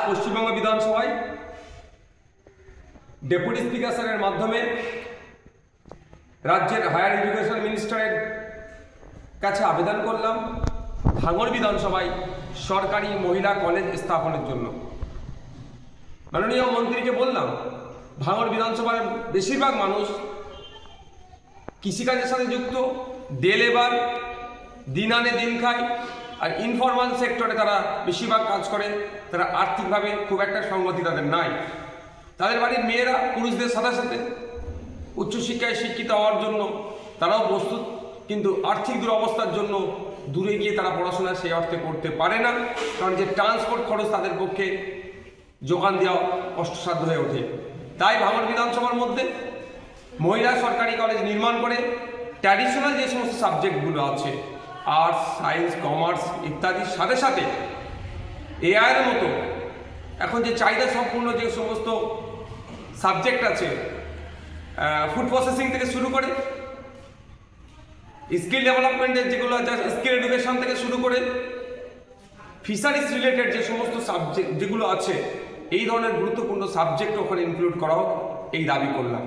পশ্চিমবঙ্গ বিধানসভায় deputy speaker স্যারের মাধ্যমে রাজ্যের হায়ার এডুকেশন মিনিস্টারের কাছে আবেদন করলাম ভাঙড় বিধানসভায় সরকারি মহিলা কলেজ স্থাপনের জন্য। মাননীয় মন্ত্রীকে বললাম, ভাঙড় বিধানসভার বেশিরভাগ মানুষ কৃষিকাজের সাথে যুক্ত, ডে লেবার, দিন আনে দিন খায়, আর ইনফরমাল সেক্টরে তারা বেশিরভাগ কাজ করে। তারা আর্থিকভাবে খুব একটা সঙ্গতি তাদের নাই। তাদের বাড়ির মেয়েরা পুরুষদের সাথে সাথে উচ্চশিক্ষায় শিক্ষিত হওয়ার জন্য তারাও প্রস্তুত, কিন্তু আর্থিক দুরবস্থার জন্য দূরে গিয়ে তারা পড়াশোনা সেই অর্থে করতে পারে না, কারণ যে ট্রান্সপোর্ট খরচ তাদের পক্ষে যোগান দেওয়া কষ্টসাধ্য হয়ে ওঠে। তাই ভাঙড় বিধানসভার মধ্যে মহিলা সরকারি কলেজ নির্মাণ করে ট্র্যাডিশনাল যে সমস্ত সাবজেক্টগুলো আছে, আর্টস, সায়েন্স, কমার্স ইত্যাদির সাথে সাথে এআইয়ের মতো এখন যে চাহিদা সম্পূর্ণ যে সমস্ত সাবজেক্ট আছে, ফুড প্রসেসিং থেকে শুরু করে স্কিল ডেভেলপমেন্টের যেগুলো আছে, স্কিল এডুকেশন থেকে শুরু করে ফিশারিজ রিলেটেড যে সমস্ত সাবজেক্ট যেগুলো আছে, এই ধরনের গুরুত্বপূর্ণ সাবজেক্ট ওখানে ইনক্লুড করা হোক, এই দাবি করলাম।